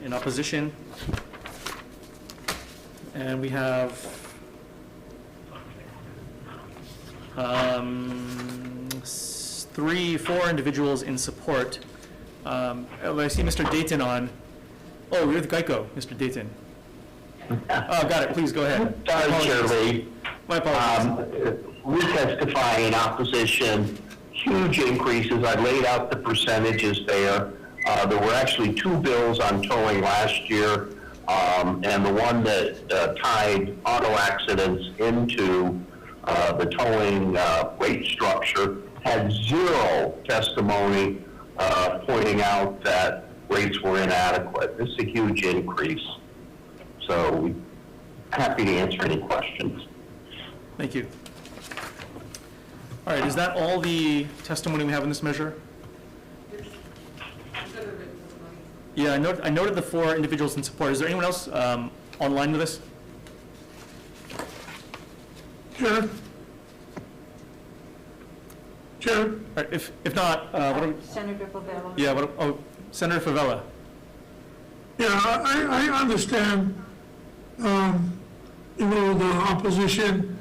In opposition. And we have 4 individuals in support. I see Mr. Dayton on. Oh, you're with Geico, Mr. Dayton. Oh, got it. Please go ahead. Sorry, Chair Lee. My apologies. We testify in opposition. Huge increases. I laid out the percentages there. There were actually 2 bills on towing last year, and the one that tied auto accidents into the towing rate structure had 0 testimony pointing out that rates were inadequate. This is a huge increase. So we're happy to answer any questions. Thank you. All right, is that all the testimony we have in this measure? Yeah, I noted the 4 individuals in support. Is there anyone else online with us? Sure. Chair? All right, if not, what do we, Senator Favela. yeah, Senator Favela. Yeah, I understand, the opposition.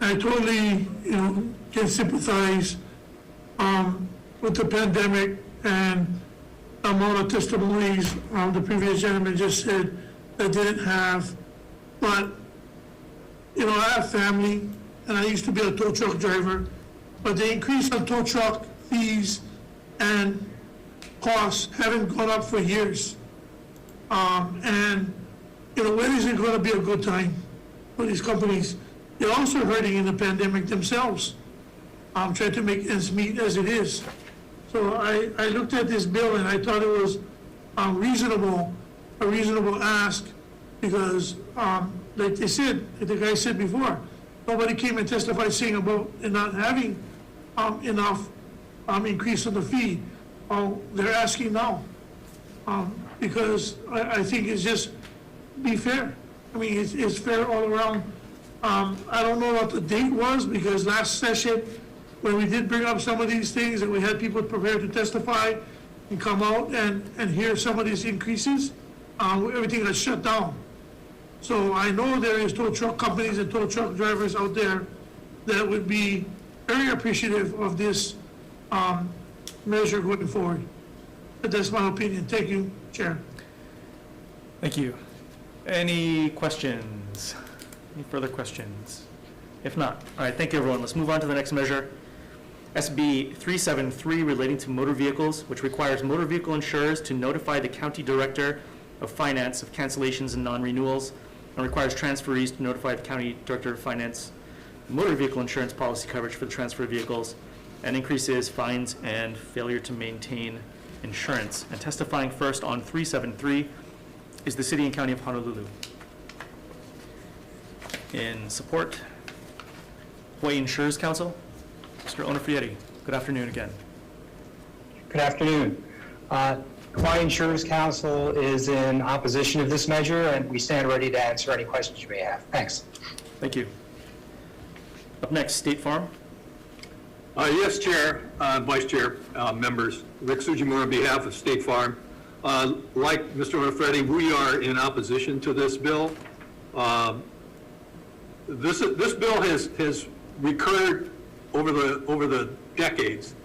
I totally, can sympathize, with the pandemic and the amount of testimonies, the previous gentleman just said that didn't have. But, I have family, and I used to be a tow truck driver, but the increase on tow truck fees and costs haven't gone up for years. And, when is it going to be a good time for these companies? They're also hurting in the pandemic themselves, trying to make ends meet as it is. So I looked at this bill and I thought it was a reasonable ask, because, like they said, like the guy said before, nobody came and testified saying about it not having enough increase on the fee. They're asking now, because I think it's just be fair. I mean, it's fair all around. I don't know what the date was, because last session, when we did bring up some of these things and we had people prepared to testify and come out and hear some of these increases, everything got shut down. So I know there is tow truck companies and tow truck drivers out there that would be very appreciative of this measure going forward. But that's my opinion. Thank you, Chair. Thank you. Any questions? Any further questions? If not, all right, thank you, everyone. Let's move on to the next measure. SB 373, relating to motor vehicles, which requires motor vehicle insurers to notify the County Director of Finance of cancellations and non-renewals, and requires transferees to notify the County Director of Finance motor vehicle insurance policy coverage for the transfer vehicles, and increases fines and failure to maintain insurance. And testifying first on 373 is the City and County of Honolulu. In support, Hawai'i Insurers Council, Mr. Onofrieri. Good afternoon again. Good afternoon. Hawai'i Insurers Council is in opposition of this measure, and we stand ready to answer any questions you may have. Thanks. Thank you. Up next, State Farm. Yes, Chair, Vice Chair, members. Rick Sujimura on behalf of State Farm. Like Mr. Onofrieri, we are in opposition to this bill. This bill has recurred over the decades.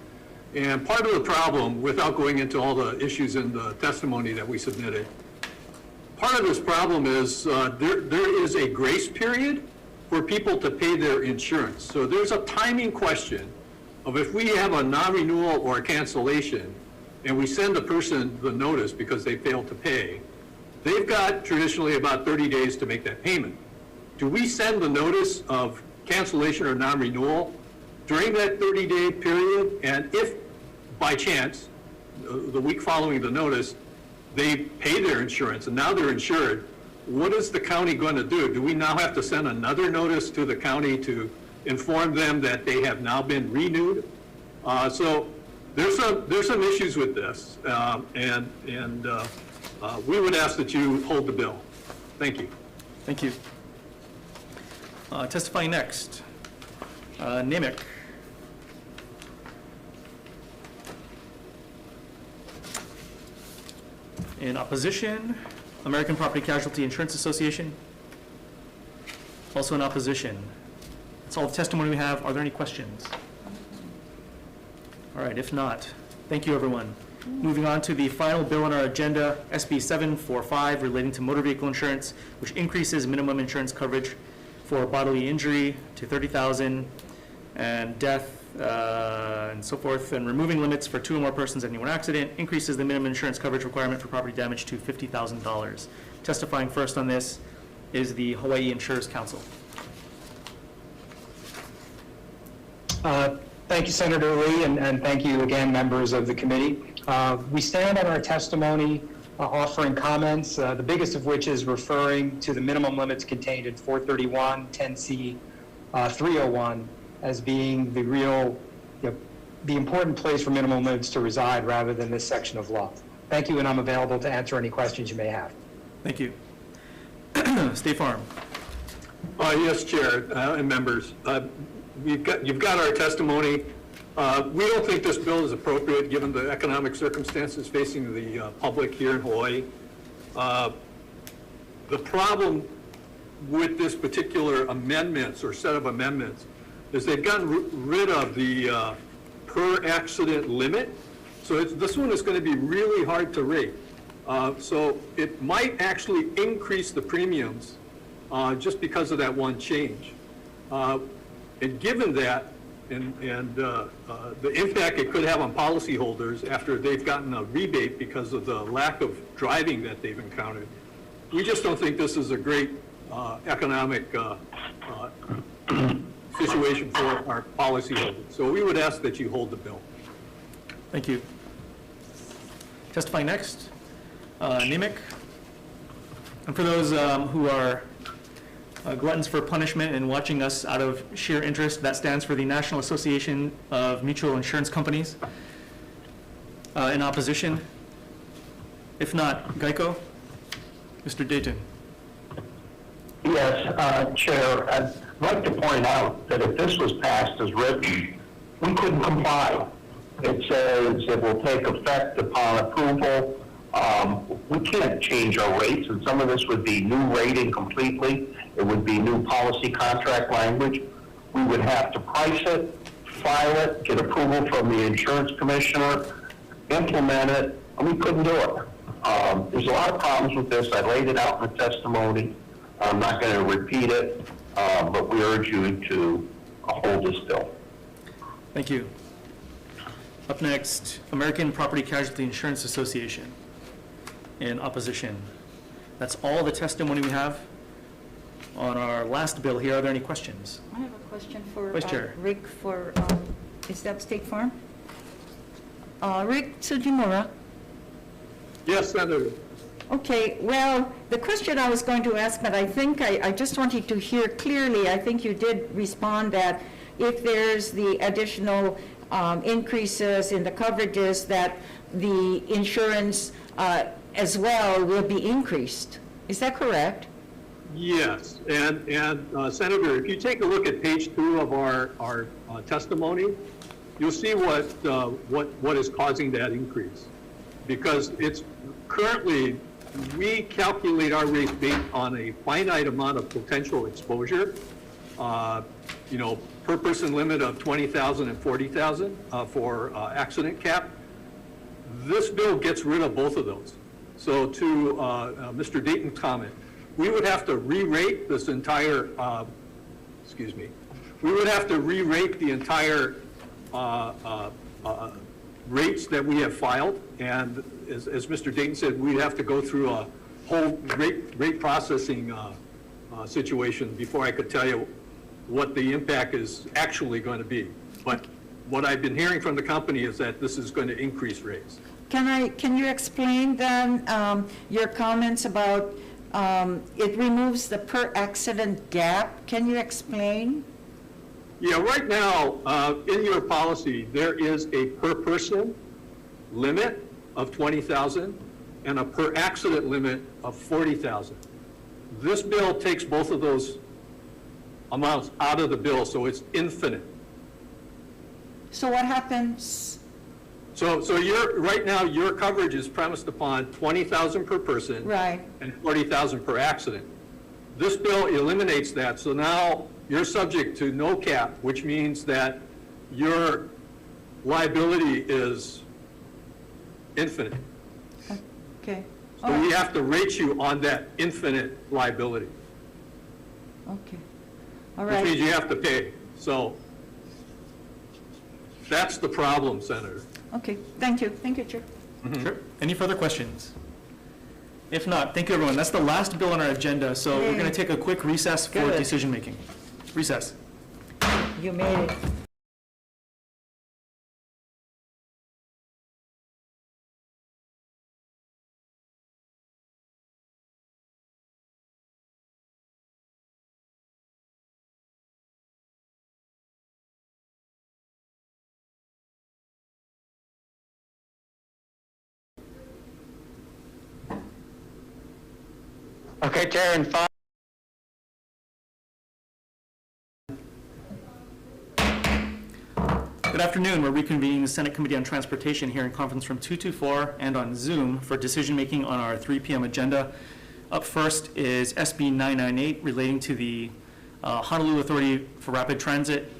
And part of the problem, without going into all the issues in the testimony that we submitted, part of this problem is there is a grace period for people to pay their insurance. So there's a timing question of if we have a non-renewal or a cancellation and we send a person the notice because they failed to pay, they've got traditionally about 30 days to make that payment. Do we send the notice of cancellation or non-renewal during that 30-day period? And if by chance, the week following the notice, they pay their insurance and now they're insured, what is the county going to do? Do we now have to send another notice to the county to inform them that they have now been renewed? So there's some issues with this, and we would ask that you hold the bill. Thank you. Thank you. Testifying next, Nimick. In opposition, American Property Casualty Insurance Association. Also in opposition. That's all the testimony we have. Are there any questions? All right, if not, thank you, everyone. Moving on to the final bill on our agenda, SB 745, relating to motor vehicle insurance, which increases minimum insurance coverage for bodily injury to $30,000 and death and so forth, and removing limits for 2 or more persons in any one accident, increases the minimum insurance coverage requirement for property damage to $50,000. Testifying first on this is the Hawai'i Insurers Council. Thank you, Senator Lee, and thank you again, members of the committee. We stand on our testimony offering comments, the biggest of which is referring to the minimum limits contained in 431 10C 301 as being the real, the important place for minimum limits to reside rather than this section of law. Thank you, and I'm available to answer any questions you may have. Thank you. State Farm. Yes, Chair and members. You've got our testimony. We don't think this bill is appropriate given the economic circumstances facing the public here in Hawaii. The problem with this particular amendments or set of amendments is they've gotten rid of the per accident limit. So this one is going to be really hard to rate. So it might actually increase the premiums just because of that one change. And given that, and the impact it could have on policyholders after they've gotten a rebate because of the lack of driving that they've encountered, we just don't think this is a great economic situation for our policyholders. So we would ask that you hold the bill. Thank you. Testifying next, Nimick. And for those who are gluttons for punishment and watching us out of sheer interest, that stands for the National Association of Mutual Insurance Companies. In opposition? If not, Geico? Mr. Dayton. Yes, Chair, I'd like to point out that if this was passed as written, we couldn't comply. It says it will take effect upon approval. We can't change our rates, and some of this would be new rating completely. It would be new policy contract language. We would have to price it, file it, get approval from the insurance commissioner, implement it, and we couldn't do it. There's a lot of problems with this. I laid it out in the testimony. I'm not going to repeat it, but we urge you to hold this bill. Thank you. Up next, American Property Casualty Insurance Association. In opposition. That's all the testimony we have on our last bill here. Are there any questions? I have a question for Vice Chair. Rick for, is that State Farm? Rick Tsujimura. Yes, Senator. Okay, well, the question I was going to ask, but I think I just wanted to hear clearly, I think you did respond that if there's the additional increases in the coverages, that the insurance as well will be increased. Is that correct? Yes, and Senator, if you take a look at page 2 of our testimony, you'll see what is causing that increase. Because it's currently, we calculate our rates based on a finite amount of potential exposure, per person limit of 20,000 and 40,000 for accident cap. This bill gets rid of both of those. So to Mr. Dayton's comment, we would have to re-rate this entire, we would have to re-rate the entire rates that we have filed. And as Mr. Dayton said, we'd have to go through a whole rate processing situation before I could tell you what the impact is actually going to be. But what I've been hearing from the company is that this is going to increase rates. Can you explain then your comments about it removes the per accident gap? Can you explain? Yeah, right now, in your policy, there is a per person limit of 20,000 and a per accident limit of 40,000. This bill takes both of those amounts out of the bill, so it's infinite. So what happens? So right now, your coverage is premised upon 20,000 per person. Right. And 40,000 per accident. This bill eliminates that, so now you're subject to no cap, which means that your liability is infinite. Okay. So we have to rate you on that infinite liability. Okay. All right. Which means you have to pay. So that's the problem, Senator. Okay, thank you. Thank you, Chair. Sure. Any further questions? If not, thank you, everyone. That's the last bill on our agenda, so we're going to take a quick recess for Good. decision-making. Recess. You made it. Okay, Chair, in 5. Good afternoon. We're reconvening the Senate Committee on Transportation here in conference room 224 and on Zoom for decision-making on our 3 p.m. agenda. Up first is SB 998 relating to the Honolulu Authority for Rapid Transit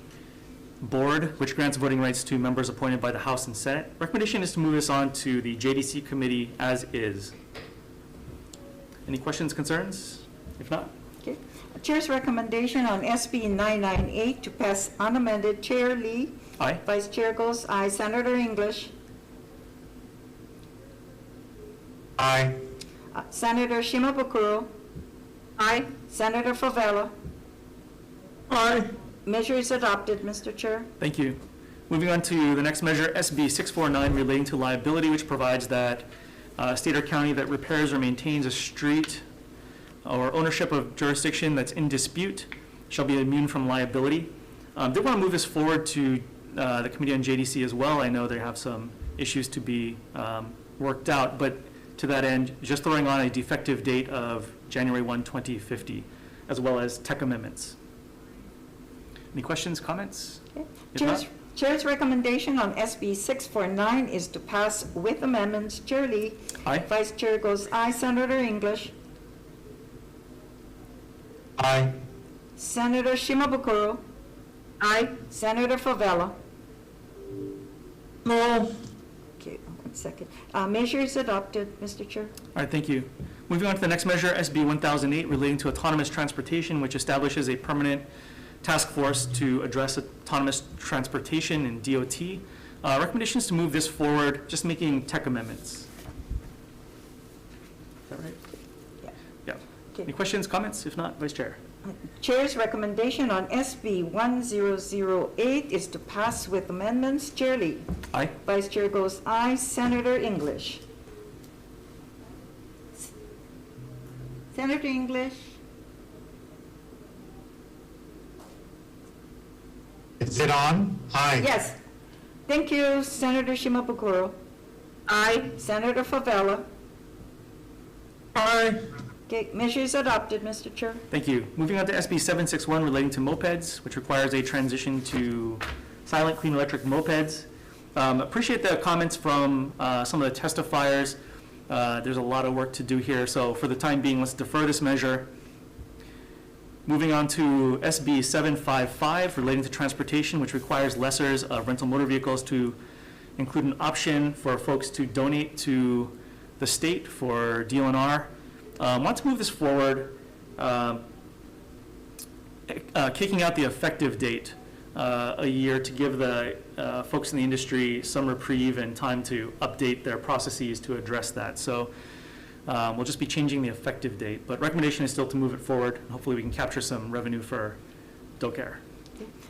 Board, which grants voting rights to members appointed by the House and Senate. Recommendation is to move this on to the JDC committee as is. Any questions, concerns? If not, Okay. Chair's recommendation on SB 998 to pass unamended. Chair Lee. Aye. Vice Chair goes aye. Senator English. Aye. Senator Shimabukuro. Aye. Senator Favela. Aye. Measure is adopted, Mr. Chair. thank you. Moving on to the next measure, SB 649 relating to liability, which provides that state or county that repairs or maintains a street or ownership of jurisdiction that's in dispute shall be immune from liability. Did want to move this forward to the Committee on JDC as well. I know they have some issues to be worked out, but to that end, just throwing on a defective date of January 1, 2050, as well as tech amendments. Any questions, comments? Okay. If not, Chair's recommendation on SB 649 is to pass with amendments. Chair Lee. Aye. Vice Chair goes aye. Senator English. Aye. Senator Shimabukuro. Aye. Senator Favela. No. Okay, 1 second. Measure is adopted, Mr. Chair. all right, thank you. Moving on to the next measure, SB 1008 relating to autonomous transportation, which establishes a permanent task force to address autonomous transportation in DOT. Recommendations to move this forward, just making tech amendments. Is that right? Yeah. Yeah. Okay. Any questions, comments? If not, Vice Chair. Chair's recommendation on SB 1008 is to pass with amendments. Chair Lee. Aye. Vice Chair goes aye. Senator English. Senator English. Is it on? Aye. Yes. Thank you. Senator Shimabukuro. Aye. Senator Favela. Aye. Okay, measure is adopted, Mr. Chair. Thank you. Moving on to SB 761 relating to mopeds, which requires a transition to silent clean electric mopeds. Appreciate the comments from some of the testifiers. There's a lot of work to do here, so for the time being, let's defer this measure. Moving on to SB 755 relating to transportation, which requires lessors of rental motor vehicles to include an option for folks to donate to the state for DLNR. Want to move this forward, kicking out the effective date a year to give the folks in the industry some reprieve and time to update their processes to address that. So we'll just be changing the effective date, but recommendation is still to move it forward. Hopefully we can capture some revenue for DOCARE.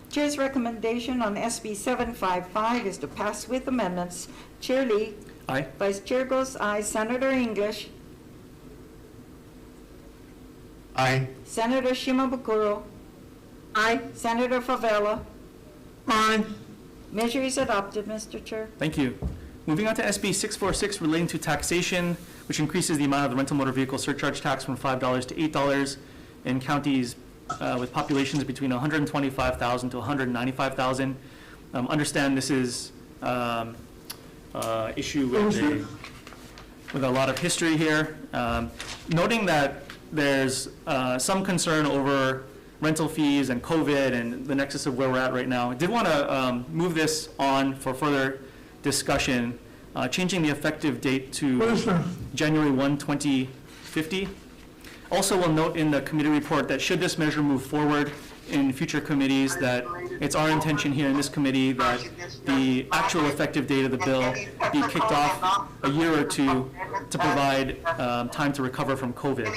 Chair's recommendation on SB 755 is to pass with amendments. Chair Lee. Aye. Vice Chair goes aye. Senator English. Aye. Senator Shimabukuro. Aye. Senator Favela. Aye. Measure is adopted, Mr. Chair. Thank you. Moving on to SB 646 relating to taxation, which increases the amount of the rental motor vehicle surcharge tax from $5 to $8 in counties with populations between 125,000 to 195,000. Understand this is issue with a lot of history here. Noting that there's some concern over rental fees and COVID and the nexus of where we're at right now. I did want to move this on for further discussion, changing the effective date to January 1, 2050. Also, we'll note in the committee report that should this measure move forward in future committees, that it's our intention here in this committee that the actual effective date of the bill be kicked off a year or two to provide time to recover from COVID,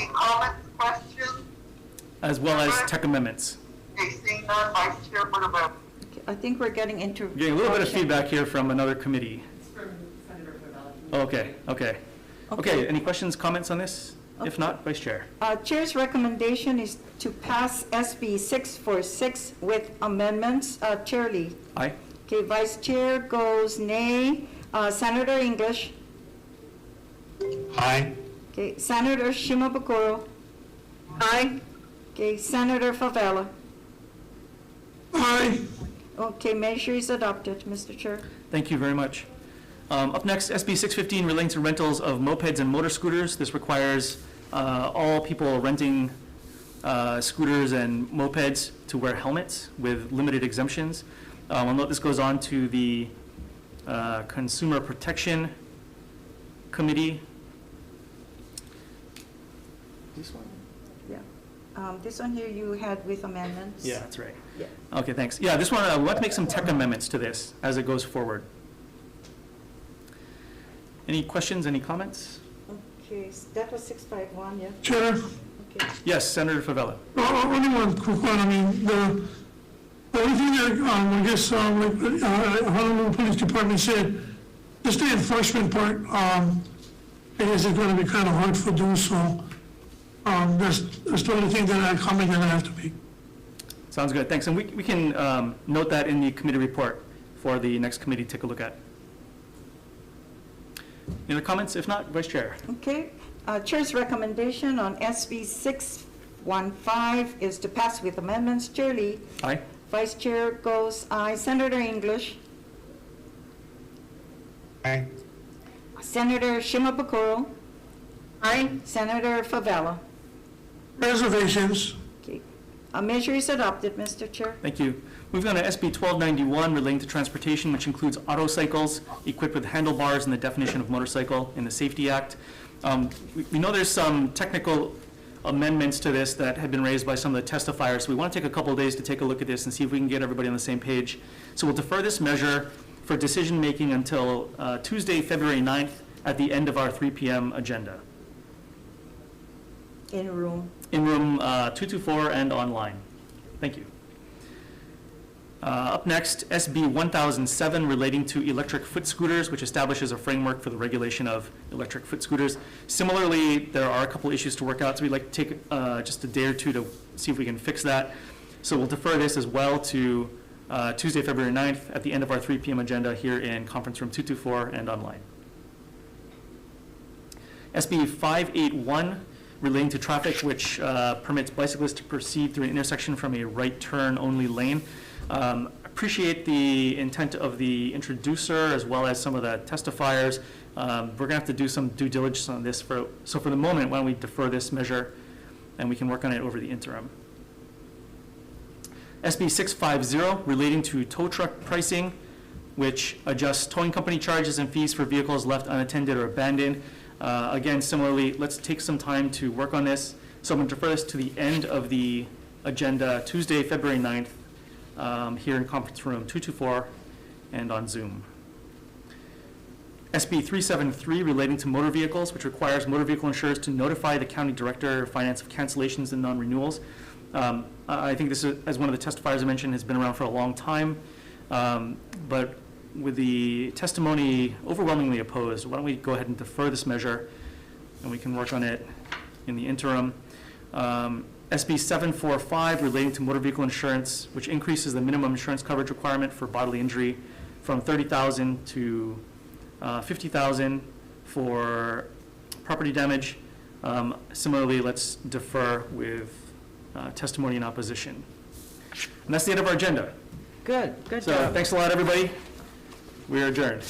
as well as tech amendments. Okay, I think we're getting into. Getting a little bit of feedback here from another committee. Okay, okay. Okay, any questions, comments on this? If not, Vice Chair. Chair's recommendation is to pass SB 646 with amendments. Chair Lee. Aye. Okay, Vice Chair goes nay. Senator English. Aye. Okay, Senator Shimabukuro. Aye. Okay, Senator Favela. Aye. Okay, measure is adopted, Mr. Chair. Thank you very much. Up next, SB 615 relating to rentals of mopeds and motor scooters. This requires all people renting scooters and mopeds to wear helmets with limited exemptions. I'll note this goes on to the Consumer Protection Committee. This one? Yeah. This one here you had with amendments? Yeah, that's right. Yeah. Okay, thanks. Yeah, this one, we'll have to make some tech amendments to this as it goes forward. Any questions, any comments? Okay, that was 651, yeah? Chair, Okay. Yes, Senator Favela. only one quick one. I mean, the only thing that, I guess, like, Honolulu Police Department said, just the enforcement part, I guess it's gonna be kind of hard to do, so, that's the only thing that I comment that I have to make. Sounds good, thanks. And we can note that in the committee report for the next committee to take a look at. Any other comments? If not, Vice Chair. Okay, Chair's recommendation on SB 615 is to pass with amendments. Chair Lee. Aye. Vice Chair goes aye. Senator English. Aye. Senator Shimabukuro. Aye. Senator Favela. Reservations. Okay, a measure is adopted, Mr. Chair. Thank you. Moving on to SB 1291 relating to transportation, which includes autocycles equipped with handlebars and the definition of motorcycle in the Safety Act. We know there's some technical amendments to this that have been raised by some of the testifiers. So we want to take a couple of days to take a look at this and see if we can get everybody on the same page. So we'll defer this measure for decision-making until Tuesday, February 9th at the end of our 3 p.m. agenda. In room. In room 224 and online. Thank you. Up next, SB 1007 relating to electric foot scooters, which establishes a framework for the regulation of electric foot scooters. Similarly, there are a couple issues to work out, so we'd like to take just a day or two to see if we can fix that. So we'll defer this as well to Tuesday, February 9th at the end of our 3 p.m. agenda here in conference room 224 and online. SB 581 relating to traffic, which permits bicyclists to proceed through an intersection from a right turn only lane. Appreciate the intent of the introducer as well as some of the testifiers. We're going to have to do some due diligence on this. So for the moment, why don't we defer this measure and we can work on it over the interim. SB 650 relating to tow truck pricing, which adjusts towing company charges and fees for vehicles left unattended or abandoned. Again, similarly, let's take some time to work on this. So I'm going to defer this to the end of the agenda, Tuesday, February 9th. Here in conference room 224 and on Zoom. SB 373 relating to motor vehicles, which requires motor vehicle insurers to notify the county director of finance of cancellations and non-renewals. I think this, as one of the testifiers I mentioned, has been around for a long time, but with the testimony overwhelmingly opposed, why don't we go ahead and defer this measure and we can work on it in the interim. SB 745 relating to motor vehicle insurance, which increases the minimum insurance coverage requirement for bodily injury from $30,000 to $50,000 for property damage. Similarly, let's defer with testimony in opposition. And that's the end of our agenda. Good So job. thanks a lot, everybody. We are adjourned.